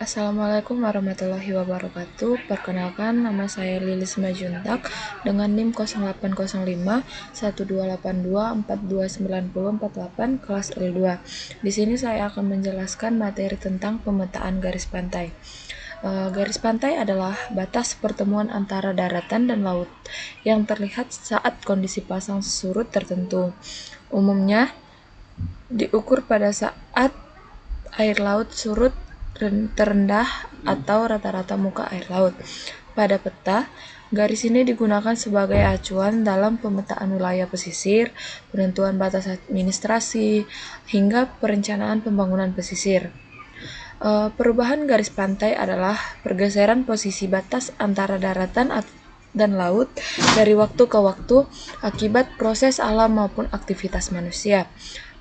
Assalamualaikum warahmatullahi wabarakatuh. Perkenalkan, nama saya Lilis Majuntak dengan NIM 0805 1282 429048 kelas L2. Di sini saya akan menjelaskan materi tentang pemetaan garis pantai. Garis pantai adalah batas pertemuan antara daratan dan laut yang terlihat saat kondisi pasang surut tertentu. Umumnya diukur pada saat air laut surut terendah atau rata-rata muka air laut. Pada peta, garis ini digunakan sebagai acuan dalam pemetaan wilayah pesisir, penentuan batas administrasi, hingga perencanaan pembangunan pesisir. Perubahan garis pantai adalah pergeseran posisi batas antara daratan dan laut dari waktu ke waktu akibat proses alam maupun aktivitas manusia.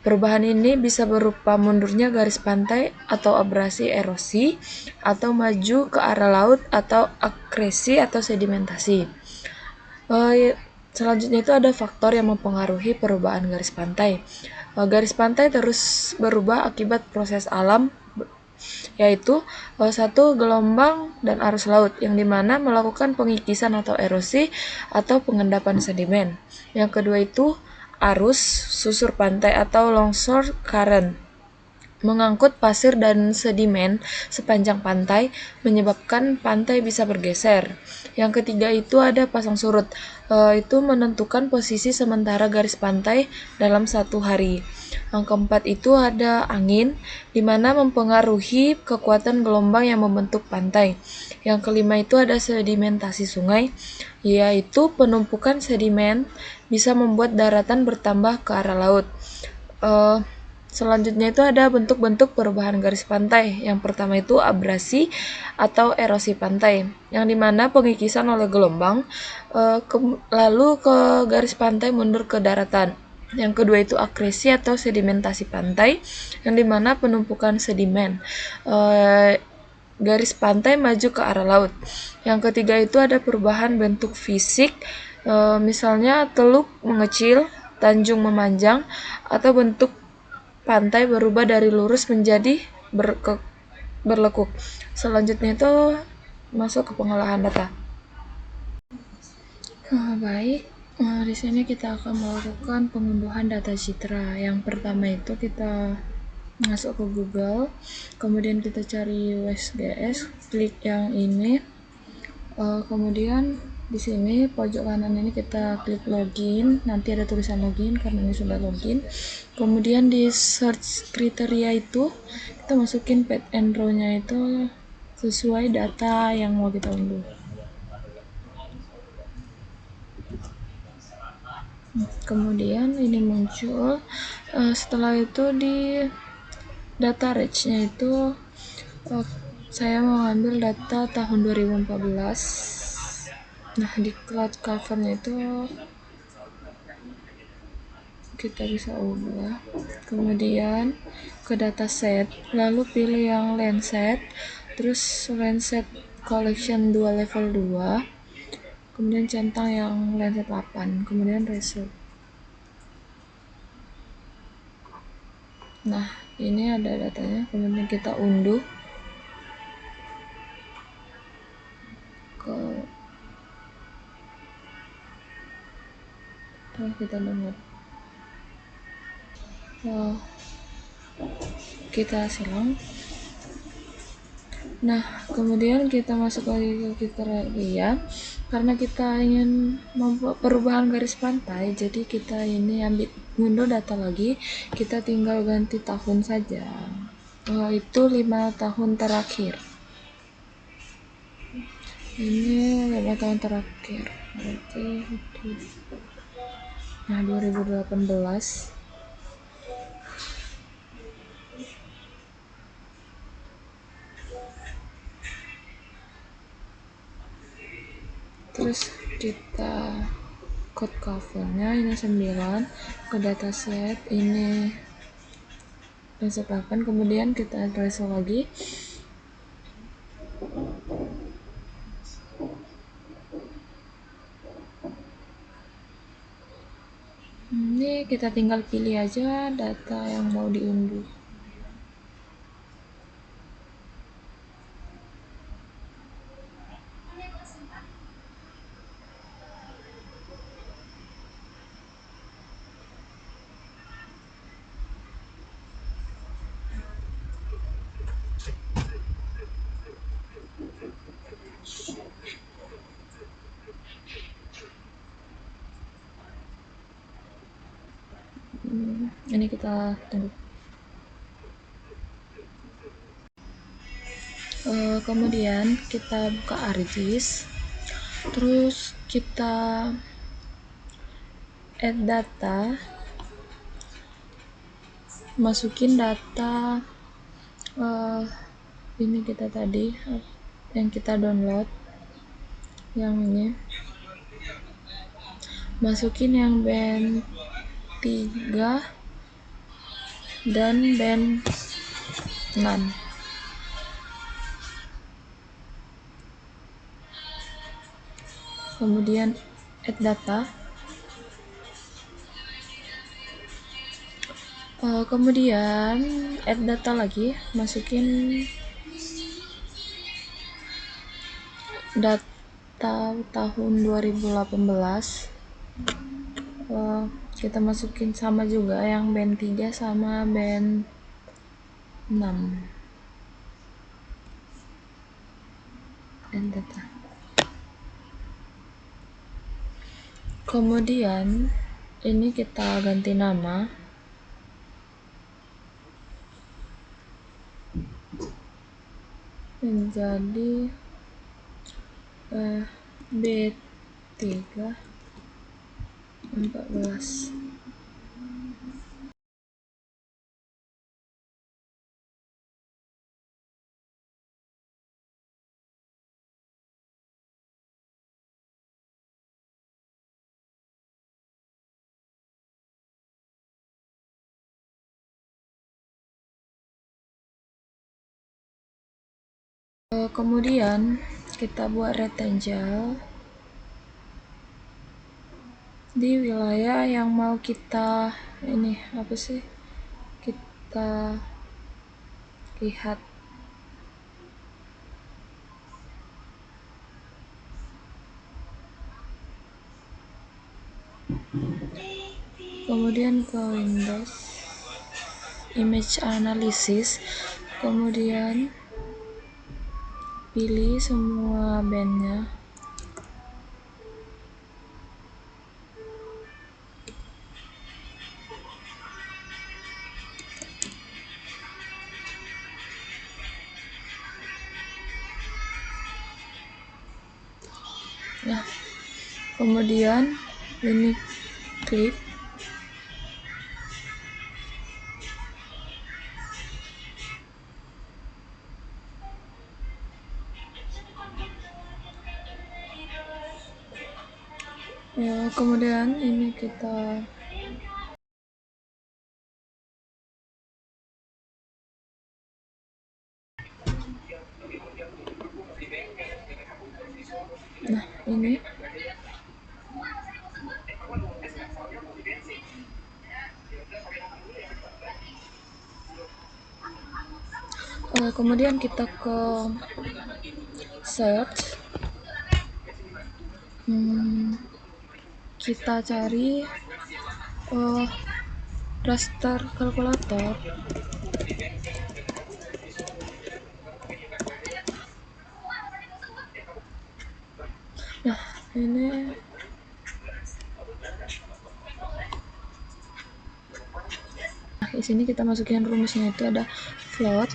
Perubahan ini bisa berupa mundurnya garis pantai atau abrasi erosi, atau maju ke arah laut atau akresi atau sedimentasi. Selanjutnya itu ada faktor yang mempengaruhi perubahan garis pantai. Garis pantai terus berubah akibat proses alam, yaitu satu, gelombang dan arus laut, yang dimana melakukan pengikisan atau erosi atau pengendapan sedimen. Yang kedua itu arus susur pantai atau longsor current, mengangkut pasir dan sedimen sepanjang pantai, menyebabkan pantai bisa bergeser. Yang ketiga itu ada pasang surut, itu menentukan posisi sementara garis pantai dalam satu hari. Yang keempat itu ada angin, di mana mempengaruhi kekuatan gelombang yang membentuk pantai. Yang kelima itu ada sedimentasi sungai, yaitu penumpukan sedimen bisa membuat daratan bertambah ke arah laut. Selanjutnya itu ada bentuk-bentuk perubahan garis pantai. Yang pertama itu abrasi atau erosi pantai, yang dimana pengikisan oleh gelombang lalu ke garis pantai mundur ke daratan. Yang kedua itu akresi atau sedimentasi pantai, yang dimana penumpukan sedimen garis pantai maju ke arah laut. Yang ketiga itu ada perubahan bentuk fisik, misalnya teluk mengecil, tanjung memanjang, atau bentuk pantai berubah dari lurus menjadi berlekuk. Selanjutnya itu masuk ke pengolahan data. Baik, di sini kita akan melakukan pengunduhan data citra. Yang pertama itu kita masuk ke Google, kemudian kita cari WSGS, klik yang ini, kemudian di sini pojok kanan ini kita klik login, nanti ada tulisan login karena ini sudah login. Kemudian di search kriteria itu kita masukin path and row-nya itu sesuai data yang mau kita unduh. Kemudian ini muncul, setelah itu di data range-nya itu saya mau ambil data tahun 2014. Nah, di cloud cover-nya itu kita bisa ubah. Kemudian ke data set, lalu pilih yang Landsat, terus Landsat collection 2 level 2, kemudian centang yang Landsat 8, kemudian result. Nah, ini ada datanya, kemudian kita unduh ke kita download. Kita silang. Nah, kemudian kita masuk lagi ke kriteria. Karena kita ingin membuat perubahan garis pantai, jadi kita ini ambil ngunduh data lagi, kita tinggal ganti tahun saja, itu 5 tahun terakhir. Ini 5 tahun terakhir, berarti nah 2018. Terus kita code covernya ini 9, ke dataset ini Landsat 8, kemudian kita result lagi. Ini kita tinggal pilih aja data yang mau diunduh. Ini kita tunggu. Kemudian kita buka ArcGIS, terus kita add data, masukin data ini kita tadi yang kita download, yang ini, masukin yang band 3 dan band 6. Kemudian add data, kemudian add data lagi, masukin data tahun 2018. Kita masukin sama juga yang band 3 sama band 6. Add data. Kemudian ini kita ganti nama, menjadi B3 14. Kemudian kita buat rectangle di wilayah yang mau kita ini apa sih kita lihat. Kemudian ke Windows Image Analysis, kemudian pilih semua bandnya. Nah, kemudian ini klik, ya, kemudian ini kita ini kemudian kita ke search, kita cari raster kalkulator. Nah, ini di sini kita masukin rumusnya, itu ada float,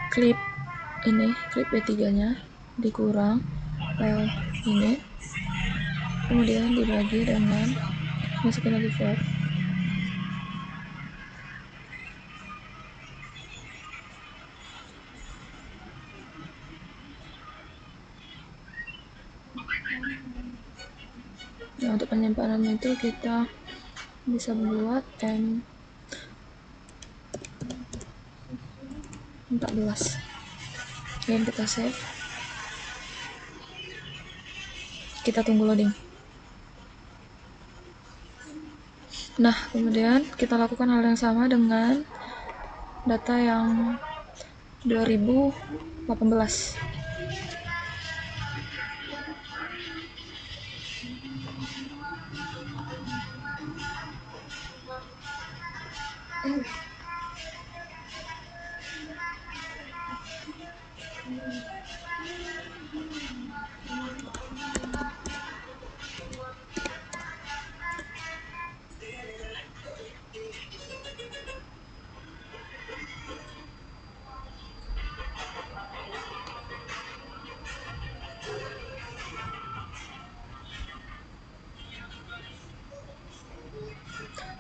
klip ini, klip B3 nya dikurang ini, kemudian dibagi dengan masukin lagi float. Nah, untuk penyimpanan itu kita bisa buat M14 dan kita save, kita tunggu loading. Nah, kemudian kita lakukan hal yang sama dengan data yang 2018.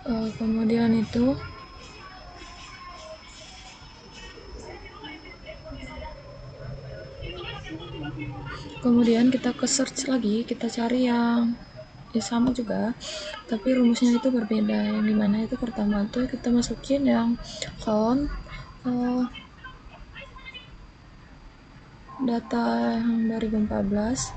Kemudian kita ke search lagi, kita cari yang sama juga tapi rumusnya itu berbeda, yang dimana itu pertama tuh kita masukin yang count data yang 2014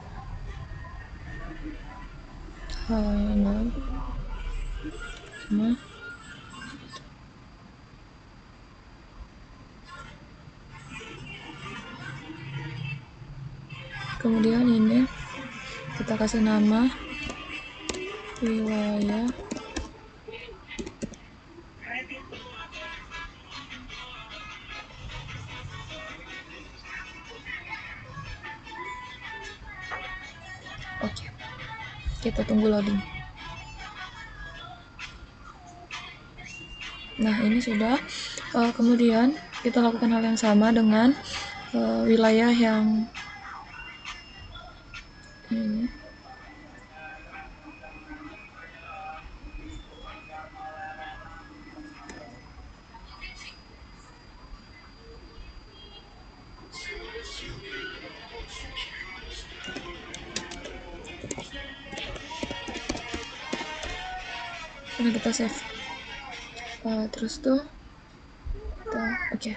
kemudian ini kita kasih nama wilayah oke. Kita tunggu loading. Nah ini sudah. Kemudian kita lakukan hal yang sama dengan wilayah yang ini. Ini kita save. Terus tuh kita oke.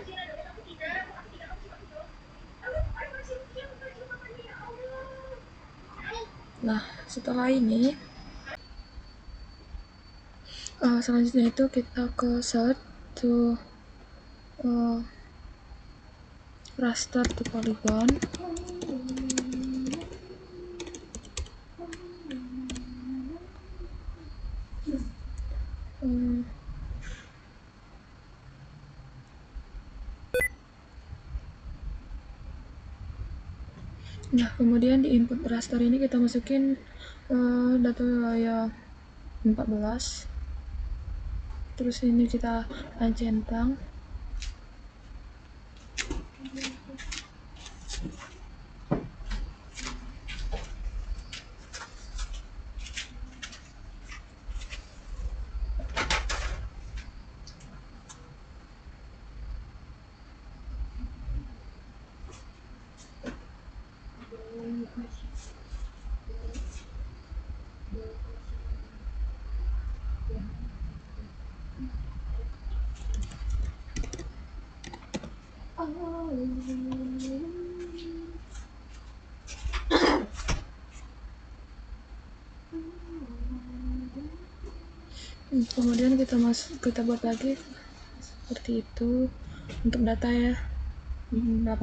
Nah setelah ini selanjutnya itu kita ke search to raster to polygon. Nah kemudian di input raster ini kita masukin data wilayah 14, terus ini kita centang. Kemudian kita buat lagi seperti itu untuk data ya 18.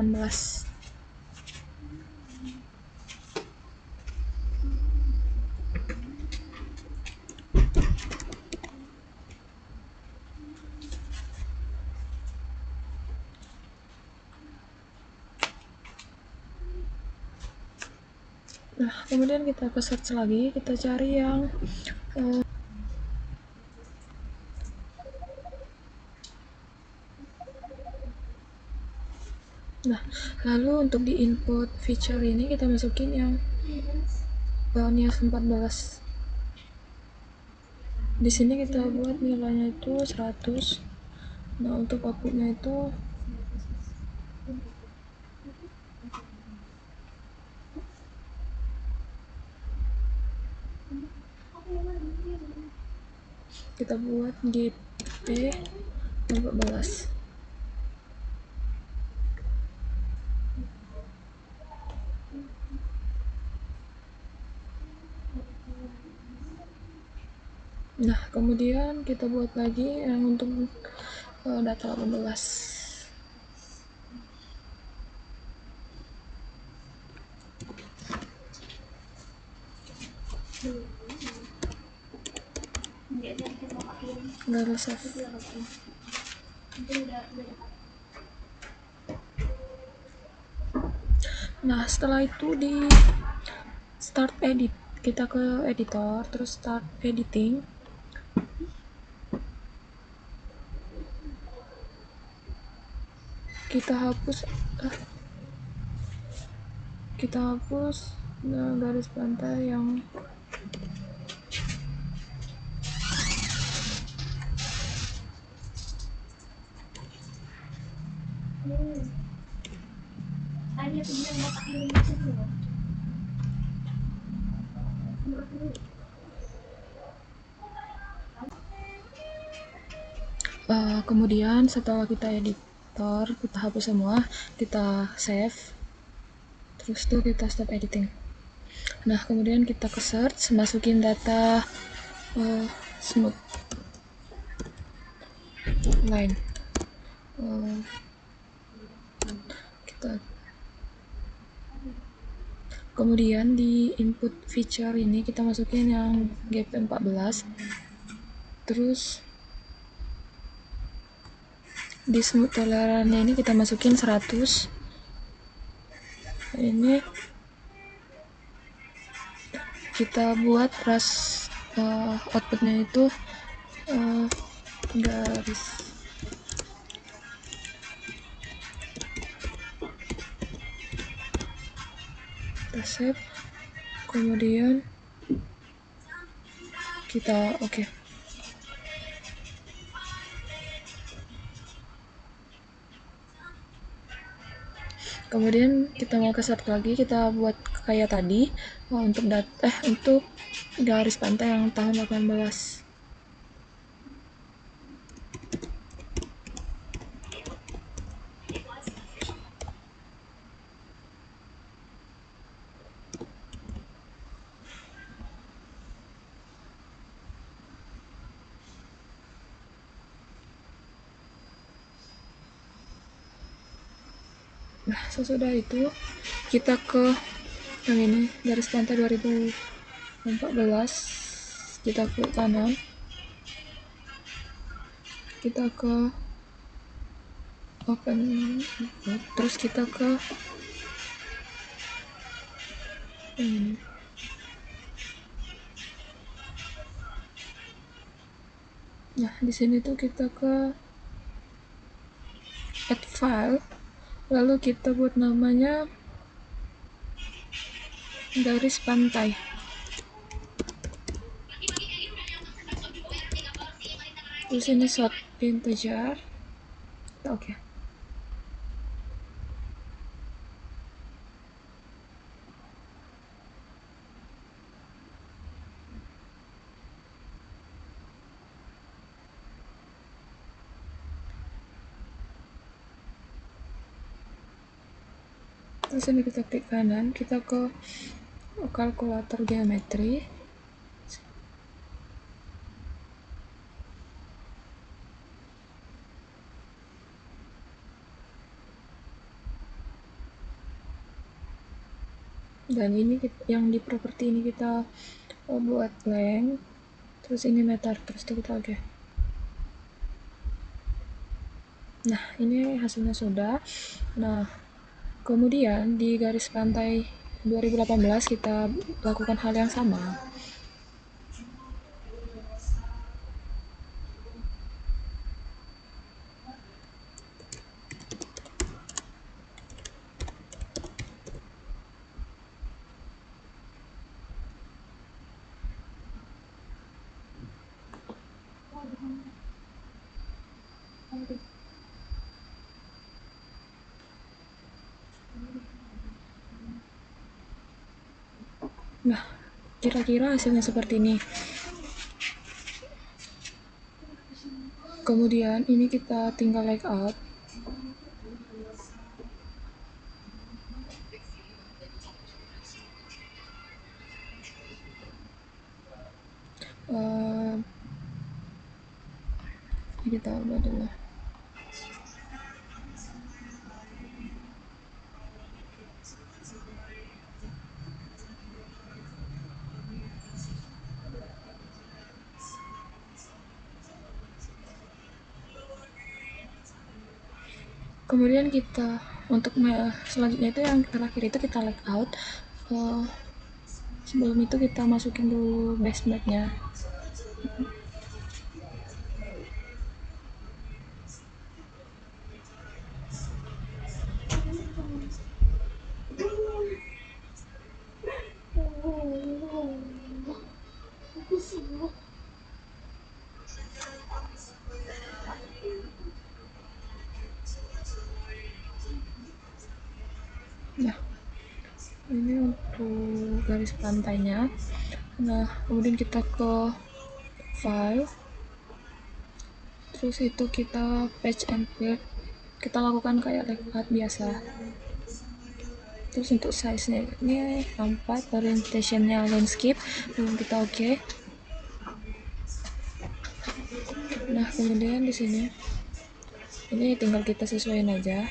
Nah kemudian kita ke search lagi, kita cari yang nah lalu untuk di input feature ini kita masukin yang Nias 14. Di sini kita buat nilainya itu 100. Nah untuk outputnya itu kita buat GP 14. Nah kemudian kita buat lagi yang untuk data 18. Nggak ada save. Nah setelah itu di start edit, kita ke editor terus start editing. Kita hapus garis pantai yang Kemudian setelah kita editor, kita hapus semua, kita save, terus tuh kita stop editing. Nah, kemudian kita ke search, masukin data smooth line. Kita kemudian di input feature ini kita masukin yang GP14, terus di smooth tolerannya ini kita masukin 100. Ini kita buat ras outputnya itu garis. Kita save, kemudian kita oke. Kemudian kita mau ke start lagi, kita buat kayak tadi untuk garis pantai yang tahun 18. Nah, sesudah itu kita ke yang ini, garis pantai 2014, kita ke kanan, kita ke open, terus kita ke ini. Nah, di sini tuh kita ke add file, lalu kita buat namanya garis pantai. Terus ini short integer. Oke. Terus ini kita klik kanan, kita ke kalkulator geometri. Dan ini yang di properti ini kita buat length, terus ini meter, terus kita oke. Nah, ini hasilnya sudah. Nah, kemudian di garis pantai 2018 kita lakukan hal yang sama. Nah, kira-kira hasilnya seperti ini. Kemudian ini kita tinggal layout. Kita ubah dulu. Kemudian kita untuk selanjutnya itu yang terakhir itu kita layout. Sebelum itu kita masukin dulu base map-nya. Nah, ini untuk garis pantainya. Nah, kemudian kita ke file, terus itu kita patch and build, kita lakukan kayak layout biasa. Terus untuk size nya ini 4, orientationnya landscape, belum kita oke. Nah, kemudian di sini ini tinggal kita sesuaiin aja.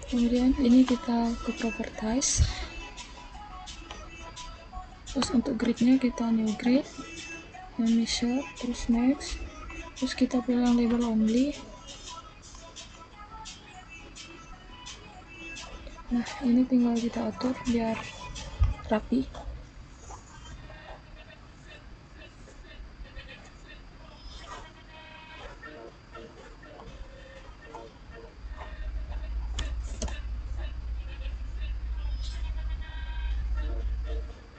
Kemudian ini kita ke properties, terus untuk gridnya kita new grid, measure, terus next, terus kita pilih yang label only. Nah, ini tinggal kita atur biar rapi.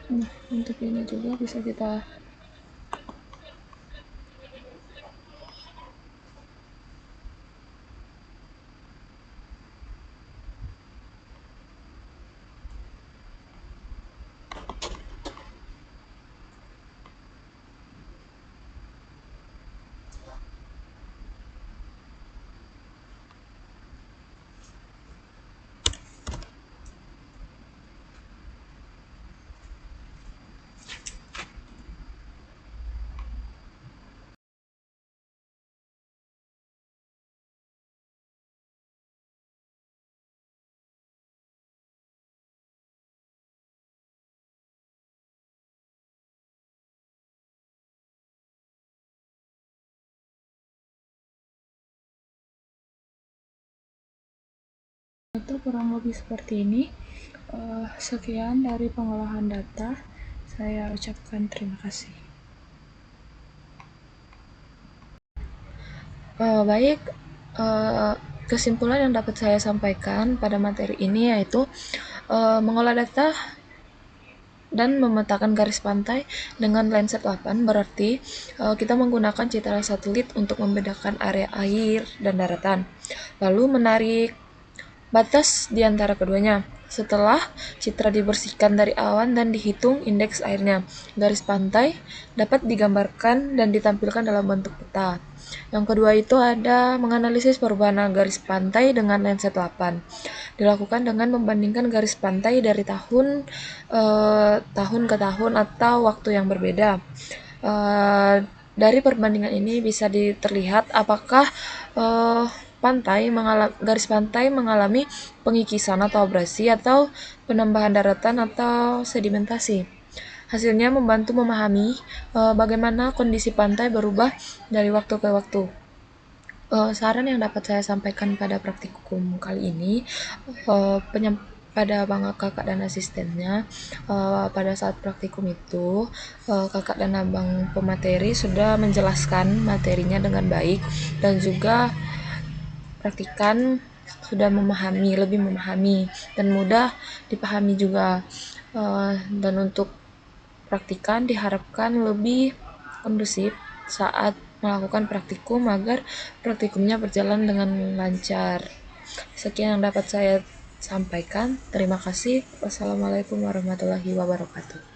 Nah, untuk ini juga bisa kita Itu kurang lebih seperti ini. Sekian dari pengolahan data. Saya ucapkan terima kasih. Baik, kesimpulan yang dapat saya sampaikan pada materi ini yaitu mengolah data dan memetakan garis pantai dengan Landsat 8 berarti kita menggunakan citra satelit untuk membedakan area air dan daratan, lalu menarik batas di antara keduanya. Setelah citra dibersihkan dari awan dan dihitung indeks airnya, garis pantai dapat digambarkan dan ditampilkan dalam bentuk peta. Yang kedua itu ada menganalisis perubahan garis pantai dengan Landsat 8. Dilakukan dengan membandingkan garis pantai dari tahun ke tahun atau waktu yang berbeda. Dari perbandingan ini bisa terlihat apakah garis pantai mengalami pengikisan atau abrasi atau penambahan daratan atau sedimentasi. Hasilnya membantu memahami bagaimana kondisi pantai berubah dari waktu ke waktu. Saran yang dapat saya sampaikan pada praktikum kali ini pada kakak dan asistennya, pada saat praktikum itu kakak dan abang pemateri sudah menjelaskan materinya dengan baik dan juga praktikan sudah lebih memahami dan mudah dipahami juga. Dan untuk praktikan diharapkan lebih kondusif saat melakukan praktikum agar praktikumnya berjalan dengan lancar. Sekian yang dapat saya sampaikan. Terima kasih. Wassalamualaikum warahmatullahi wabarakatuh.